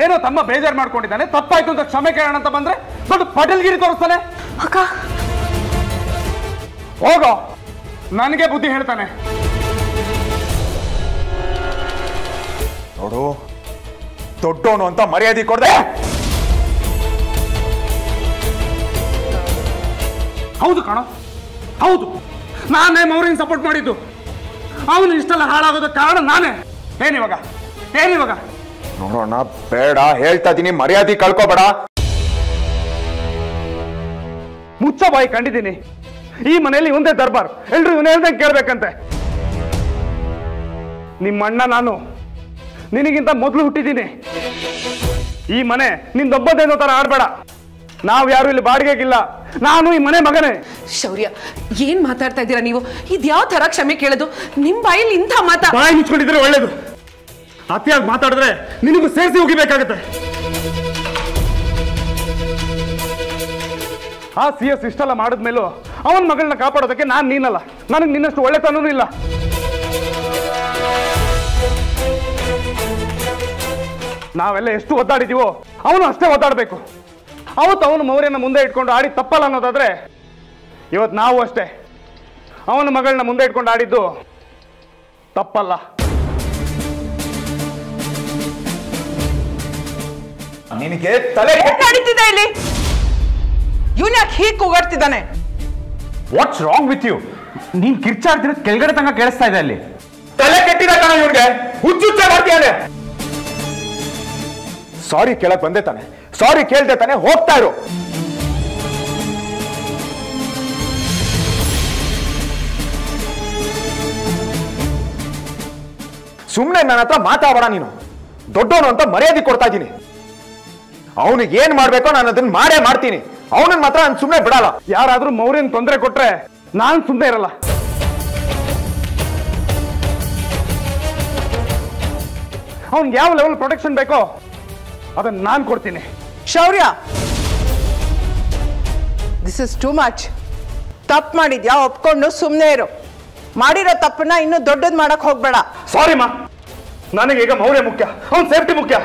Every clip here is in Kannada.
ಏನೋ ತಮ್ಮ ಬೇಜಾರು ಮಾಡ್ಕೊಂಡಿದ್ದಾನೆ, ತಪ್ಪಾಯ್ತು ಅಂತ ಕ್ಷಮೆ ಕೇಳೋಣ ಅಂತ ಬಂದ್ರೆ ದೊಡ್ಡ ಪಟೇಲ್ಗಿರಿ ತೋರಿಸ್ತಾನೆ. ಅಕ್ಕ ಹೋಗೋ, ನನಗೆ ಬುದ್ಧಿ ಹೇಳ್ತಾನೆ. ನೋಡು, ದೊಡ್ಡವನು ಅಂತ ಮರ್ಯಾದೆ ಕೊಡ್ದೆ. ಹೌದು ಕಣ, ಹೌದು, ನಾನೇ ಮೌರ್ಯನ್ ಸಪೋರ್ಟ್ ಮಾಡಿದ್ದು. ಅವನು ಇಷ್ಟೆಲ್ಲ ಹಾಳಾಗೋದಕ್ಕೆ ಕಾರಣ ನಾನೇ. ಏನಿವಾಗ ನೋಡೋಣ, ಬೇಡ ಹೇಳ್ತಾ ಇದೀನಿ, ಮರ್ಯಾದೆ ಕಳ್ಕೋಬೇಡ. ಮುಚ್ಚ ಬಾಯಿ, ಕಂಡಿದ್ದೀನಿ. ಈ ಮನೆಯಲ್ಲಿ ಒಂದೇ ದರ್ಬಾರ್, ಎಲ್ರು ಇವನು ಹೇಳ್ದಂಗೆ ಕೇಳ್ಬೇಕಂತೆ. ನಿಮ್ಮಣ್ಣ ನಾನು ನಿನಗಿಂತ ಮೊದಲು ಹುಟ್ಟಿದ್ದೀನಿ. ಈ ಮನೆ ನಿಂದೊಬ್ಬದೇನೋ ತರ ಆಡ್ಬೇಡ. ನಾವು ಯಾರು ಇಲ್ಲಿ ಬಾಡಿಗೆಗಿಲ್ಲ, ನಾನು ಈ ಮನೆ ಮಗನೇ. ಶೌರ್ಯ, ಏನ್ ಮಾತಾಡ್ತಾ ಇದ್ದೀರಾ ನೀವು? ಇದ್ಯಾವ ತರ ಕ್ಷಮೆ ಕೇಳೋದು? ನಿಮ್ ಬಾಯಲ್ಲಿ ಇಂಥ ಬಾಯಿ ಮುಚ್ಕೊಂಡಿದ್ರೆ ಒಳ್ಳೇದು. ಅತಿಯಾಗಿ ಮಾತಾಡಿದ್ರೆ ನಿನಗೂ ಸೇರಿಸಿ ಹೋಗಿಬೇಕಾಗತ್ತೆ. ಆ CS ಇಷ್ಟೆಲ್ಲ ಮಾಡಿದ್ಮೇಲೂ ಅವನ ಮಗಳನ್ನ ಕಾಪಾಡೋದಕ್ಕೆ ನಾನು ನೀನಲ್ಲ. ನನಗೆ ನಿನ್ನಷ್ಟು ಒಳ್ಳೆತನೂ ಇಲ್ಲ. ನಾವೆಲ್ಲ ಎಷ್ಟು ಒದ್ದಾಡಿದೀವೋ ಅವನು ಅಷ್ಟೇ ಒದ್ದಾಡಬೇಕು. ಅವತ್ತು ಅವನು ಮೌರ್ಯನ ಮುಂದೆ ಇಟ್ಕೊಂಡು ಆಡಿ ತಪ್ಪಲ್ಲ ಅನ್ನೋದಾದ್ರೆ, ಇವತ್ತು ನಾವು ಅಷ್ಟೇ ಅವನ ಮಗಳನ್ನ ಮುಂದೆ ಇಟ್ಕೊಂಡು ಆಡಿದ್ದು ತಪ್ಪಲ್ಲ. ನಿನಗೆ ತಲೆ ನಡೀತಿದೆ ಇಲ್ಲಿ. ಇವನ್ ಯಾಕೆ ಹೀಗೆ ಕೂಗಾಡ್ತಿದ್ದಾನೆ? What's wrong with you? ನೀನ್ ಕಿರ್ಚಾಡ್ತಿರೋದು ಕೆಳಗಡೆ ತನಕ ಕೇಳಿಸ್ತಾ ಇದೆ. ಅಲ್ಲಿ ತಲೆ ಕೆಟ್ಟಿದ ಕಣ ಇವನ್ಗೆ, ಹುಚ್ಚುಚ್ಚ ಮಾಡ್ತೀಯಾನೆ. ಸಾರಿ ಕೇಳಕ್ ಬಂದೆ ತಾನೆ, ಸಾರಿ ಕೇಳ್ದೆ ತಾನೆ, ಹೋಗ್ತಾ ಇರು. ಸುಮ್ಮನೆ ನನ್ನ ಹತ್ರ ಮಾತಾಡೋಣ. ನೀನು ದೊಡ್ಡವನು ಅಂತ ಮರ್ಯಾದೆ ಕೊಡ್ತಾ ಇದ್ದೀನಿ. ಅವನಿಗೆ ಏನ್ ಮಾಡ್ಬೇಕೋ ನಾನು ಅದನ್ನ ಮಾಡೇ ಮಾಡ್ತೀನಿ. ಅವನನ್ನ ಮಾತ್ರ ನಾನು ಸುಮ್ಮನೆ ಬಿಡಲ್ಲ. ಯಾರಾದ್ರೂ ಮೌರ್ಯನ್ ತೊಂದರೆ ಕೊಟ್ರೆ ನಾನು ಸುಮ್ಮನೆ ಇರಲ್ಲ. ಅವನ್ಗೆ ಯಾವ ಲೆವೆಲ್ ಪ್ರೊಟೆಕ್ಷನ್ ಬೇಕೋ ಅದನ್ನ ನಾನು ಕೊಡ್ತೀನಿ. ಶೌರ್ಯ, ದಿಸ್ ಇಸ್ ಟೂ ಮಚ್. ತಪ್ಪು ಮಾಡಿದ್ಯಾ, ಒಪ್ಕೊಂಡು ಸುಮ್ಮನೆ ಇರು. ಮಾಡಿರೋ ತಪ್ಪನ್ನ ಇನ್ನೂ ದೊಡ್ಡದ್ ಮಾಡಕ್ ಹೋಗ್ಬೇಡ. ಸಾರಿ ಮಾ, ನನಗೀಗ ಮೌರ್ಯ ಮುಖ್ಯ, ಅವನ್ ಸೇಫ್ಟಿ ಮುಖ್ಯ.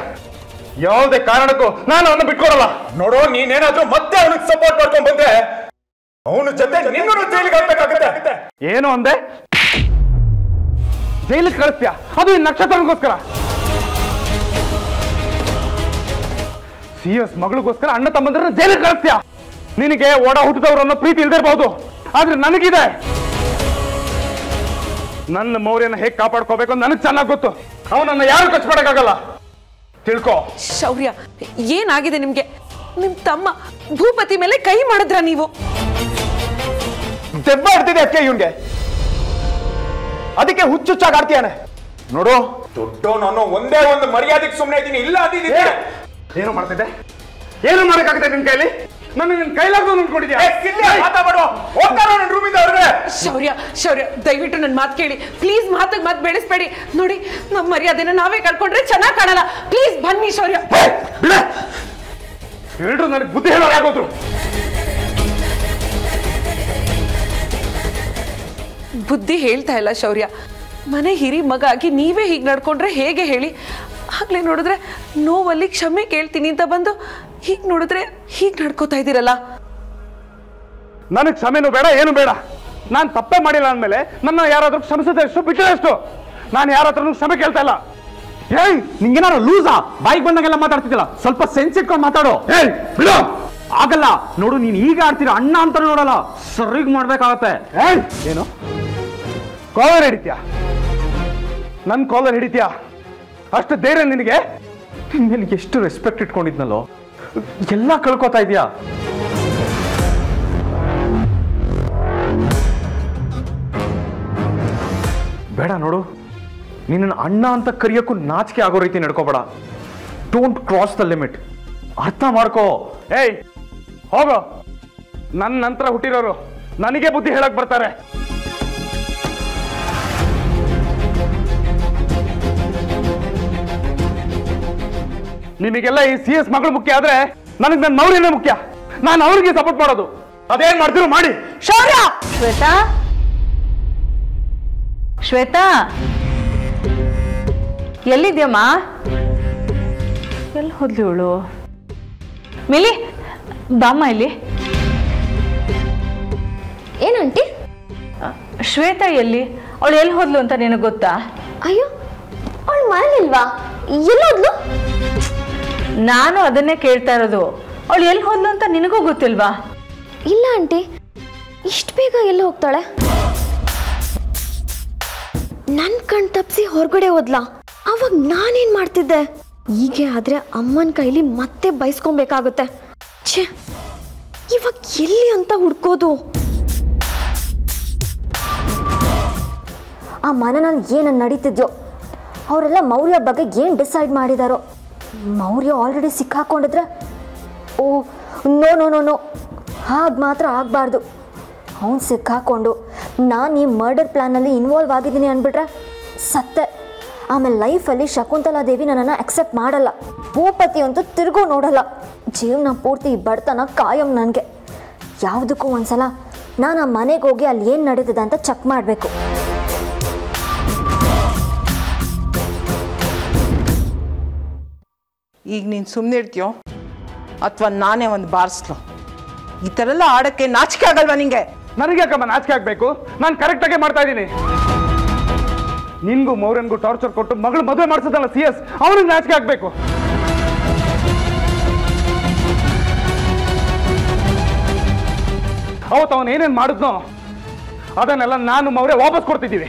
ಯಾವುದೇ ಕಾರಣಕ್ಕೂ ನಾನು ಅವನ್ನ ಬಿಟ್ಕೊಡಲ್ಲ. ನೋಡು, ನೀನೇನಾದ್ರೂ ಮತ್ತೆ ಅವನಿಗೆ ಸಪೋರ್ಟ್ ಮಾಡ್ಕೊಂಡ್ ಬಂದ್ರೆ ಅವನ ಜೊತೆ ನಿನ್ನೂ ಜೈಲಿಗೆ ಹಾಕ್ಬೇಕಾಗುತ್ತೆ. ಏನು ಅಂದೆ? ಜೈಲಿಗೆ ಕಳಿಸ್ತೀಯ? ಅದು ಈ ನಕ್ಷತ್ರಗೋಸ್ಕರ. CS ಮಗಳಿಗೋಸ್ಕರ ಅಣ್ಣ ತಮ್ಮಂದ್ರನ್ನ ಜೈಲಿಗೆ ಕಳಿಸ್ತೀಯ? ನಿನಗೆ ಒಡ ಹುಟ್ಟಿದವರು ಅನ್ನೋ ಪ್ರೀತಿ ಇಲ್ದಿರಬಹುದು, ಆದ್ರೆ ನನಗಿದೆ. ನನ್ನ ಮೌರ್ಯನ ಹೇಗೆ ಕಾಪಾಡ್ಕೋಬೇಕು ನನಗೆ ಚೆನ್ನಾಗಿ ಗೊತ್ತು. ಅವನನ್ನ ಯಾರು ಕಚ್ಪಡಕ್ಕಾಗಲ್ಲ, ತಿಳ್ಕೊ. ಶೌರ್ಯ, ಏನಾಗಿದೆ ನಿಮ್ಗೆ? ನಿಮ್ ತಮ್ಮ ಭೂಪತಿ ಮೇಲೆ ಕೈ ಮಾಡಿದ್ರ ನೀವು? ದೆಬ್ಬ ಇಡ್ತಿದೆ ಅದಕ್ಕೆ ಇವನ್ಗೆ, ಅದಕ್ಕೆ ಹುಚ್ಚುಚ್ಚಾಗಿ ಆಡ್ತೀಯಾನೆ. ನೋಡು, ದೊಡ್ಡವನು ಅನ್ನೋ ಒಂದೇ ಒಂದು ಮರ್ಯಾದೆಗೆ ಸುಮ್ಮನೆ ಇದ್ದೀನಿ. ಇಲ್ಲ ಅದಿದೆ. ಏನು ಮಾಡ್ತಿದ್ದೆ? ಏನು ಮಾಡಕ್ಕಾಗುತ್ತೆ ನಿನ್ ಕೈಲಿ? ನನ್ನ ನಿನ್ ಕೈಲಾಗ ಅನ್ಕೊಂಡಿದ್ಯಾ? ಶೌರ್ಯ, ಶೌರ್ಯ, ದಯವಿಟ್ಟು ನನ್ನ ಮಾತು ಕೇಳಿ ಪ್ಲೀಸ್. ಮಾತಿಗೆ ಮಾತು ಬೆಳೆಸ್ಬೇಡಿ. ನೋಡಿ, ನಮ್ಮ ಮರ್ಯಾದೆನ ನಾವೇ ಕಳ್ಕೊಂಡ್ರೆ ಚೆನ್ನಾಗಿ ಕಾಣಲ್ಲ. ಪ್ಲೀಸ್ ಬನ್ನಿ ಶೌರ್ಯ. ಎಲ್ರು ನನಗೆ ಬುದ್ಧಿ ಹೇಳೋರಾಗೋದ್ರು. ಬುದ್ಧಿ ಹೇಳ್ತಾ ಇಲ್ಲ ಶೌರ್ಯ. ಮನೆ ಹಿರಿ ಮಗ ಆಗಿ ನೀವೇ ಹೀಗೆ ನಡ್ಕೊಂಡ್ರೆ ಹೇಗೆ ಹೇಳಿ? ಆಗ್ಲೇ ನೋಡಿದ್ರೆ ನೋವಲ್ಲಿ ಕ್ಷಮೆ ಕೇಳ್ತೀನಿ ಅಂತ ಬಂದು ಹೀಗೆ ನೋಡಿದ್ರೆ ಹೀಗೆ ನಡ್ಕೋತಾ ಇದ್ದೀರಲ್ಲ. ನನಗೆ ಕ್ಷಮೆನೂ ಬೇಡ, ಏನು ಬೇಡ. ನಾನು ತಪ್ಪೇ ಮಾಡಿಲ್ಲ ಅಂದಮೇಲೆ ನನ್ನ ಯಾರಾದ್ರೂ ಕ್ಷಮಿಸದೆ ಎಷ್ಟು ಬಿಟ್ಟರೆ ಎಷ್ಟು. ನಾನು ಯಾರ ಹತ್ರನೂ ಕ್ಷಮೆ ಕೇಳ್ತಾ ಇಲ್ಲ. ಏಯ್, ನಿಂಗೇನಾರು ಲೂಸಾ? ಬಾಯಿಗೆ ಬಂದಂಗೆಲ್ಲ ಮಾತಾಡ್ತಿದ್ದಿಲ್ಲ, ಸ್ವಲ್ಪ ಸೆನ್ಸ್ ಇಟ್ಕೊಂಡು ಮಾತಾಡೋ. ಏಯ್ ಬಿಡು, ಆಗಲ್ಲ. ನೋಡು, ನೀನ್ ಈಗ ಆಡ್ತೀರ, ಅಣ್ಣ ಅಂತ ನೋಡಲ್ಲ, ಸರಿಗ್ ಮಾಡ್ಬೇಕಾಗತ್ತೆ. ಏಯ್, ಏನು ಕಾಲರ್ ಹಿಡಿತ್ಯಾ? ನನ್ ಕಾಲರ್ ಹಿಡಿತ್ಯಾ? ಅಷ್ಟು ಧೈರ್ಯ ನಿನಗೆ? ನಿನ್ಮೇಲೆ ಎಷ್ಟು ರೆಸ್ಪೆಕ್ಟ್ ಇಟ್ಕೊಂಡಿದ್ನಲ್ಲೋ, ಎಲ್ಲ ಕಳ್ಕೊತಾ ಇದೀಯಾ. ಬೇಡ ನೋಡು, ನಿನ್ನ ಅಣ್ಣ ಅಂತ ಕರೆಯೋಕ್ಕೂ ನಾಚಿಕೆ ಆಗೋ ರೀತಿ ನಡ್ಕೋಬೇಡ. Don't cross the limit. ಅರ್ಥ ಮಾಡ್ಕೋ. ಏಯ್ ಹೋಗೋ, ನನ್ನ ನಂತರ ಹುಟ್ಟಿರೋರು ನನಗೆ ಬುದ್ಧಿ ಹೇಳಕ್ ಬರ್ತಾರೆ. ನಿಮಗೆಲ್ಲ ಈ CS ಮಗಳು ಮುಖ್ಯ ಆದ್ರೆ ನನಗೆ ನನ್ನ ಮೌರ್ಯನೇ ಮುಖ್ಯ. ನಾನು ಅವ್ರಿಗೆ ಸಪೋರ್ಟ್ ಮಾಡೋದು. ಅದೇನ್ ಮಾಡ್ತಿರೋ ಮಾಡಿ. ಶೌರ್ಯ! ಶ್ವೇತಾ, ಶ್ವೇತಾ, ಎಲ್ಲಿದ್ಯಮ್ಮ? ಎಲ್ಲಿ ಹೋದ್ಲು ಇವಳು? ಮಿಲಿ ಬಾಮ್ಮ ಇಲ್ಲಿ. ಏನು ಆಂಟಿ? ಶ್ವೇತಾ ಎಲ್ಲಿ? ಅವಳು ಎಲ್ಲಿ ಹೋದ್ಲು ಅಂತ ನಿನಗೆ ಗೊತ್ತಾ? ಅಯ್ಯೋ, ಅವಳು ಮನೇಲಿಲ್ವಾ? ಎಲ್ಲೋದ್ಲು? ನಾನು ಅದನ್ನೇ ಕೇಳ್ತಾ ಇರೋದು. ಅವಳು ಎಲ್ಲಿ ಹೋದ್ಲು ಅಂತ ನಿನಗೂ ಗೊತ್ತಿಲ್ವಾ? ಇಲ್ಲ ಆಂಟಿ, ಇಷ್ಟು ಬೇಗ ಎಲ್ಲಿ ಹೋಗ್ತಾಳೆ? ನನ್ನ ಕಣ್ ತಪ್ಪಿಸಿ ಹೊರಗಡೆ ಹೋದ್ಲಾ? ಅವಾಗ ನಾನೇನ್ ಮಾಡ್ತಿದ್ದೆ? ಹೀಗೆ ಆದ್ರೆ ಅಮ್ಮನ ಕೈಲಿ ಮತ್ತೆ ಬೈಸ್ಕೊಬೇಕಾಗುತ್ತೆ. ಛೇ, ಇವಾಗ ಎಲ್ಲಿ ಅಂತ ಹುಡ್ಕೋದು? ಆ ಮನೆಯಲ್ಲಿ ಏನು ನಡೀತಿದ್ಯೋ, ಅವರೆಲ್ಲ ಮೌರ್ಯ ಬಗ್ಗೆ ಏನು ಡಿಸೈಡ್ ಮಾಡಿದಾರೋ. ಮೌರ್ಯ ಆಲ್ರೆಡಿ ಸಿಕ್ಕಾಕೊಂಡಿದ್ರೆ, oh no no no no, ಹಾಗೆ ಮಾತ್ರ ಆಗಬಾರ್ದು. ಅವನು ಸಿಕ್ಕಾಕೊಂಡು ನಾನು ಈ ಮರ್ಡರ್ ಪ್ಲ್ಯಾನಲ್ಲಿ ಇನ್ವಾಲ್ವ್ ಆಗಿದ್ದೀನಿ ಅಂದ್ಬಿಟ್ರೆ ಸತ್ತೆ. ಆಮೇಲೆ ಲೈಫಲ್ಲಿ ಶಕುಂತಲಾ ದೇವಿ ನನ್ನನ್ನು ಅಕ್ಸೆಪ್ಟ್ ಮಾಡಲ್ಲ. ಭೂಪತಿ ಅಂತೂ ತಿರುಗೂ ನೋಡಲ್ಲ. ಜೀವನ ಪೂರ್ತಿ ಈ ಬಡತನ ಕಾಯಂ ನನಗೆ. ಯಾವುದಕ್ಕೂ ಒಂದ್ಸಲ ನಾನು ಆ ಮನೆಗೆ ಹೋಗಿ ಅಲ್ಲಿ ಏನು ನಡೀತಿದೆ ಅಂತ ಚೆಕ್ ಮಾಡಬೇಕು. ಈಗ ನೀನು ಸುಮ್ಮನೆ ಇರ್ತೀಯೋ ಅಥವಾ ನಾನೇ ಒಂದು ಬಾರಿಸ್ಲೋ? ಈ ಥರ ಎಲ್ಲ ಆಡೋಕ್ಕೆ ನಾಚಿಕೆ ಆಗಲ್ವಾ ನಿಂಗೆ? ನನಗೆ ಯಾಕಮ್ಮ ನಾಚಿಕೆ ಆಗಬೇಕು? ನಾನು ಕರೆಕ್ಟಾಗೆ ಮಾಡ್ತಾ ಇದ್ದೀನಿ. ನಿನ್ಗೂ ಮೌರ್ಯನ್ಗೂ ಟಾರ್ಚರ್ ಕೊಟ್ಟು ಮಗಳು ಮದುವೆ ಮಾಡಿಸೋದಲ್ಲ CS, ಅವನಿಗೆ ನಾಚಿಕೆ ಆಗಬೇಕು. ಅವತ್ತು ಅವನು ಏನೇನು ಮಾಡಿದ್ನೋ ಅದನ್ನೆಲ್ಲ ನಾನು ಮೌರ್ಯ ವಾಪಸ್ ಕೊಡ್ತಿದ್ದೀವಿ.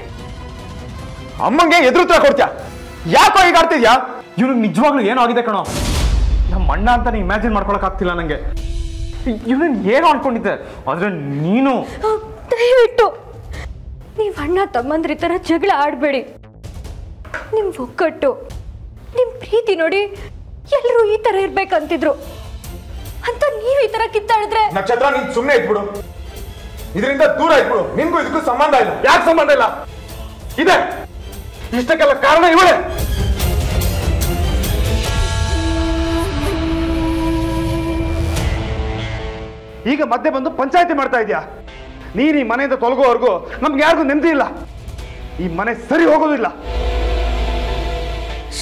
ಅಮ್ಮಂಗೆ ಎದುರುತ್ತರ ಕೊಡ್ತೀಯ? ಯಾಕೋ ಈಗ ಆಡ್ತಿದ್ಯಾ? ಇವ್ನಿಗೆ ನಿಜವಾಗ್ಲೂ ಏನೋ ಆಗಿದೆ ಕಣೋ. ನಮ್ಮ ಅಣ್ಣ ಅಂತ ನೀ ಇಮ್ಯಾಜಿನ್ ಮಾಡ್ಕೊಳಕ್ ಆಗ್ತಿಲ್ಲ ನಂಗೆ. ಇವನ್ ಏನೋ ಅನ್ಕೊಂಡಿದ್ದೆ, ಆದ್ರೆ ನೀನು ದಯವಿಟ್ಟು ನೀವು ಅಣ್ಣ ತಮ್ಮಂದ್ರ ಈ ಥರ ಜಗಳ ಆಡಬೇಡಿ. ನಿಮ್ಮ ಒಕ್ಕಟ್ಟು, ನಿಮ್ಮ ಪ್ರೀತಿ ನೋಡಿ ಎಲ್ಲರೂ ಈ ಥರ ಇರ್ಬೇಕಂತಿದ್ರು ಅಂತ ನೀವು ಈ ಥರ ಕಿತ್ತಾಡಿದ್ರೆ ನಕ್ಷತ್ರ, ನೀನ್ ಸುಮ್ಮನೆ ಇದ್ಬಿಡು. ಇದರಿಂದ ದೂರ ಇದ್ಬಿಡು. ನಿನ್ಗೂ ಇದಕ್ಕೂ ಸಂಬಂಧ ಇಲ್ಲ. ಯಾಕೆ ಸಂಬಂಧ ಇಲ್ಲ? ಇದೆ. ಇಷ್ಟಕ್ಕೆಲ್ಲ ಕಾರಣ ಇವಳೇ. ಈಗ ಮಧ್ಯೆ ಬಂದು ಪಂಚಾಯತಿ ಮಾಡ್ತಾ ಇದೀಯಾ? ನೀನು ಈ ಮನೆಯಿಂದ ತೊಲಗೋವರೆಗೂ ನಮ್ಗೆ ಯಾರಿಗೂ ನೆಮ್ಮದಿ ಇಲ್ಲ. ಈ ಮನೆ ಸರಿ ಹೋಗೋದಿಲ್ಲ.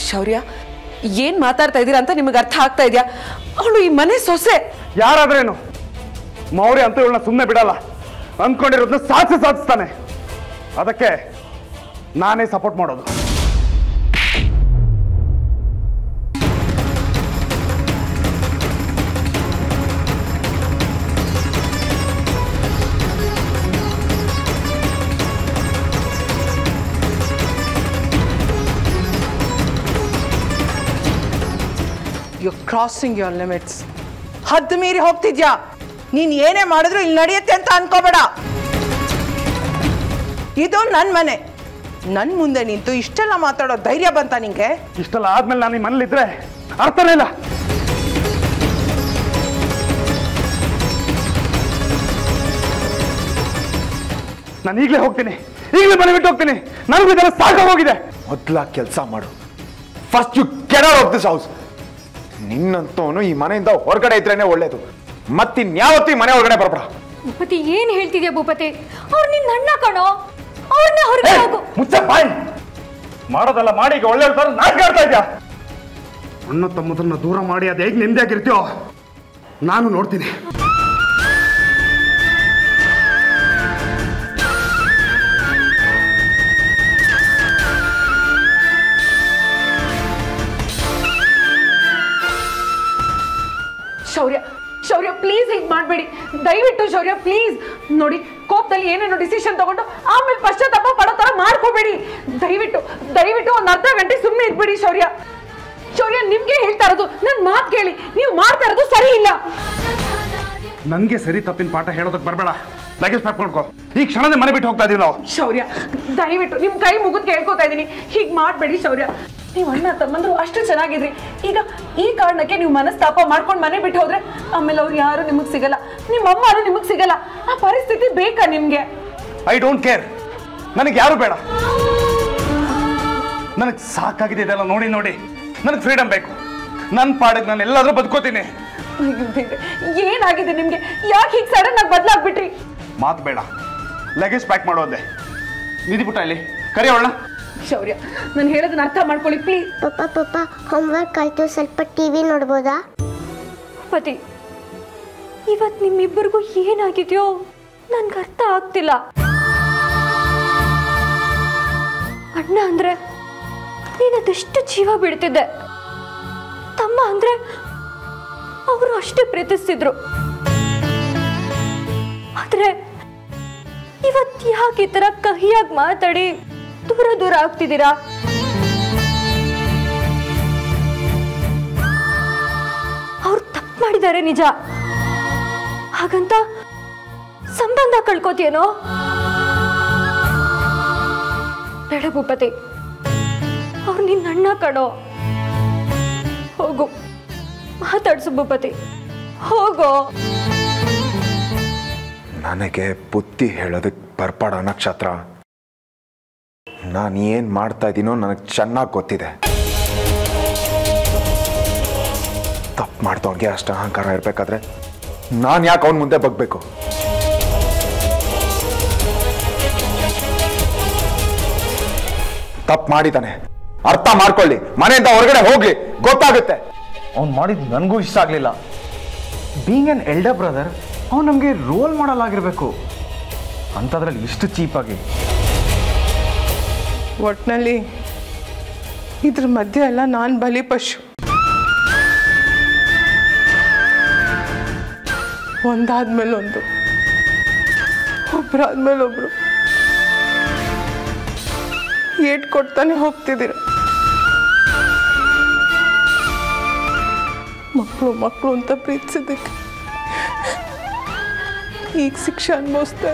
ಶೌರ್ಯ, ಏನ್ ಮಾತಾಡ್ತಾ ಇದ್ದೀರಾ ಅಂತ ನಿಮಗೆ ಅರ್ಥ ಆಗ್ತಾ ಇದೆಯಾ? ಅವಳು ಈ ಮನೆ ಸೊಸೆ. ಯಾರಾದ್ರೇನು ಮೌರ್ಯ ಅಂತ ಇವಳನ್ನ ಸುಮ್ಮನೆ ಬಿಡಲ್ಲ. ಅಂದ್ಕೊಂಡಿರೋದನ್ನ ಸಾಧಿಸ್ತಾನೆ. ಅದಕ್ಕೆ ನಾನೇ ಸಪೋರ್ಟ್ ಮಾಡೋದು. You crossing your limits. ಹದ್ದು ಮೀರಿ ಹೋಗ್ತಿದ್ಯಾ? ನೀನು ಏನೇ ಮಾಡಿದ್ರು ಇಲ್ಲಿ ನಡೆಯುತ್ತೆ ಅಂತ ಅನ್ಕೋಬೇಡ. ಇದು ನನ್ನ ಮನೆ. ನನ್ನ ಮುಂದೆ ನಿಂತು ಇಷ್ಟೆಲ್ಲ ಮಾತಾಡೋ ಧೈರ್ಯ ಬಂತ ನಿಂಗೆ? ಇಷ್ಟೆಲ್ಲ ಆದ್ಮೇಲೆ ನಾನು ಈ ಮನೇಲಿದ್ರೆ ಅರ್ಥನೇ ಇಲ್ಲ. ನಾನು ಈಗಲೇ ಹೋಗ್ತೀನಿ, ಈಗಲೇ ಮನೆ ಬಿಟ್ಟು ಹೋಗ್ತೀನಿ. ನನಗೂ ಇದೆಲ್ಲ ಸಾಕಾಗೋಗಿದೆ. ಮೊದ್ಲ ಕೆಲಸ ಮಾಡು. First you get out of this house. ನಿನ್ನಂತವನು ಈ ಮನೆಯಿಂದ ಹೊರಗಡೆ ಇದ್ರೇನೆ ಒಳ್ಳೇದು. ಮತ್ತಿನ್ಯಾವತ್ತೂ ಈ ಮನೆ ಹೊರಗಡೆ ಬರಬೇಡ. ಭೂಪತಿ, ಏನ್ ಹೇಳ್ತಿದ್ಯಾ ಭೂಪತಿ? ಅವ್ರು ನಿನ್ನ ಅಣ್ಣ ಕಣೋ, ಅವ್ರನ್ನ ಹೊರಗಡೆ ಹೋಗು. ಮುಚ್ಚ ಬಾಯಿ. ಮಾಡೋದಲ್ಲ ಮಾಡಿ ಈಗ ಒಳ್ಳೆ ನಾಟಕ ಆಡ್ತಾ ಇದ್ಯಾ? ಅಣ್ಣ ತಮ್ಮದನ್ನ ದೂರ ಮಾಡಿ ಅದು ಹೇಗೆ ನೆಮ್ಮದಿಯಾಗಿರ್ತೀಯೋ ನಾನು ನೋಡ್ತೀನಿ. ಶೌರ್ಯ, ಶೌರ್ಯ ಪ್ಲೀಸ್ ಹೀಗೆ ಮಾಡಬೇಡಿ ದಯವಿಟ್ಟು. ಶೌರ್ಯ ಪ್ಲೀಸ್, ನೋಡಿ ಕೋಪದಲ್ಲಿ ಏನೇನೋ ಡಿಸಿಷನ್ ತಗೊಂಡು ಆಮೇಲೆ ಪಶ್ಚಾತ್ತಾಪ ಪಡೋ ಥರ ಮಾಡ್ಕೋಬೇಡಿ. ದಯವಿಟ್ಟು ದಯವಿಟ್ಟು ಒಂದು ಅರ್ಧ ಗಂಟೆ ಸುಮ್ಮನೆ ಇದ್ಬಿಡಿ. ಶೌರ್ಯ, ಶೌರ್ಯ ನಿಮ್ಗೆ ಹೇಳ್ತಾ ಇರೋದು, ನನ್ನ ಮಾತು ಕೇಳಿ. ನೀವು ಮಾಡ್ತಾ ಇರೋದು ಸರಿ ಇಲ್ಲ. ನನಗೆ ಸರಿ ತಪ್ಪಿನ ಪಾಠ ಹೇಳೋದಕ್ಕೆ ಬರಬೇಡ. ಲಗೇಜ್ ಪ್ಯಾಕ್ ಮಾಡ್ಕೋ. ಈ ಕ್ಷಣನೇ ಮನೆ ಬಿಟ್ಟು ಹೋಗ್ತಾ ಇದೀವಿ ನಾವು. ಶೌರ್ಯ, ದಯವಿಟ್ಟು ನಿಮ್ ಕೈ ಮುಗಿದು ಕೇಳ್ಕೊತಾ ಇದ್ದೀನಿ, ಹೀಗೆ ಮಾಡಬೇಡಿ. ಶೌರ್ಯ, ನೀವು ಅಣ್ಣ ತಮ್ಮಂದ್ರು ಅಷ್ಟು ಚೆನ್ನಾಗಿದ್ರಿ. ಈಗ ಈ ಕಾರಣಕ್ಕೆ ನೀವು ಮನಸ್ತಾಪ ಮಾಡ್ಕೊಂಡು ಮನೆ ಬಿಟ್ಟು ಹೋದ್ರೆ ಆಮೇಲೆ ಅವ್ರು ಯಾರು ನಿಮಗೆ ಸಿಗಲ್ಲ, ನಿಮ್ಮ ಅಮ್ಮನೂ ನಿಮಗೆ ಸಿಗಲ್ಲ. ಆ ಪರಿಸ್ಥಿತಿ ಬೇಕಾ ನಿಮ್ಗೆ? I don't care. ನನಗೆ ಯಾರು ಬೇಡ. ನನಗೆ ಸಾಕಾಗಿದೆ ಇದೆಲ್ಲ ನೋಡಿ ನೋಡಿ. ನನಗೆ ಫ್ರೀಡಮ್ ಬೇಕು. ನನ್ನ ಪಾಡಿಗೆ ನಾನು ಎಲ್ಲಾದ್ರೂ ಬದುಕೋತೀನಿ. ಏನಾಗಿದೆ ನಿಮ್ಗೆ? ಯಾಕೆ ಹೀಗೆ ಸಡನ್ ಆಗಿ ಬದಲಾಗ್ಬಿಟ್ರಿ? ಮಾತು ಬೇಡ, ಲಗೇಜ್ ಪ್ಯಾಕ್ ಮಾಡೋದೆ. ನಿಧಿ ಪುಟ್ಟ ಇಲ್ಲಿ ಕರಿಯೋಣ. ಶೌರ್ಯ, ನಾನು ಹೇಳೋದನ್ನ ಅರ್ಥ ಮಾಡ್ಕೊಳ್ಳಿ ಪ್ಲೀಸ್. ಪಪ್ಪ ಹೋಮ್ವರ್ಕ್ ಆಯ್ತು, ಸ್ವಲ್ಪ ಟಿವಿ ನೋಡ್ಬೋದಾ? ಪತಿ, ಇವತ್ತು ನಿಮ್ಮಿಬ್ಬರಿಗೂ ಏನಾಗಿದೆಯೋ ನನ್ಗೆ ಅರ್ಥ ಆಗ್ತಿಲ್ಲ. ಅಣ್ಣ ಅಂದ್ರೆ ನೀನದೆಷ್ಟು ಜೀವ ಬಿಡ್ತಿದ್ದೆ, ತಮ್ಮ ಅಂದ್ರೆ ಅವರು ಅಷ್ಟೇ ಪ್ರೀತಿಸ್ತಿದ್ರು. ಆದ್ರೆ ಇವತ್ತು ಯಾಕೆ ಈ ತರ ಕಹಿಯಾಗಿ ಮಾತಾಡಿ ದೂರ ಆಗ್ತಿದ್ದೀರಾ? ಅವ್ರು ತಪ್ಪು ಮಾಡಿದ್ದಾರೆ ನಿಜ, ಹಾಗಂತ ಸಂಬಂಧ ಕಳ್ಕೋತಿಯೇನೋ? ಬೇಡ ಭೂಪತಿ, ಅವ್ರು ನಿನ್ನ ಅಣ್ಣ ಕಣೋ. ಹೋಗು, ಮಾತಾಡ್ಸು ಭೂಪತಿ, ಹೋಗೋ. ನನಗೆ ಬುದ್ಧಿ ಹೇಳೋದಕ್ಕೆ ಬರ್ಪಾಡ ನಕ್ಷತ್ರ. ನಾನು ಏನು ಮಾಡ್ತಾ ಇದ್ದೀನೋ ನನಗೆ ಚೆನ್ನಾಗಿ ಗೊತ್ತಿದೆ. ತಪ್ಪು ಮಾಡ್ದವ್ನಿಗೆ ಅಷ್ಟು ಅಹಂಕಾರ ಇರಬೇಕಾದ್ರೆ ನಾನು ಯಾಕೆ ಅವನ ಮುಂದೆ ಬಗ್ಬೇಕು? ತಪ್ಪು ಮಾಡಿದ್ದಾನೆ, ಅರ್ಥ ಮಾಡ್ಕೊಳ್ಳಿ, ಮನೆಯಿಂದ ಹೊರಗಡೆ ಹೋಗ್ಲಿ, ಗೊತ್ತಾಗುತ್ತೆ. ಅವ್ನು ಮಾಡಿದ್ದು ನನಗೂ ಇಷ್ಟ ಆಗಲಿಲ್ಲ. ಬೀಯಿಂಗ್ ಆನ್ ಎಲ್ಡರ್ ಬ್ರದರ್, ಅವ್ನು ನಮಗೆ ರೋಲ್ ಮಾಡಲ್ ಆಗಿರಬೇಕು. ಅಂಥದ್ರಲ್ಲಿ ಇಷ್ಟು ಚೀಪಾಗಿ. ಒಟ್ಟಿನಲ್ಲಿ ಇದ್ರ ಮಧ್ಯೆ ಎಲ್ಲ ನಾನು ಬಲಿಪಶು. ಒಂದಾದ್ಮೇಲೆ ಒಂದು, ಒಬ್ಬರಾದ್ಮೇಲೆ ಒಬ್ರು ಏಟ್ ಕೊಡ್ತಾನೆ ಹೋಗ್ತಿದ್ದೀರ. ಮಕ್ಕಳು ಅಂತ ಪ್ರೀತಿಸಿದ್ದಕ್ಕೆ ಈಗ ಶಿಕ್ಷೆ ಅನುಭವಿಸ್ತಾ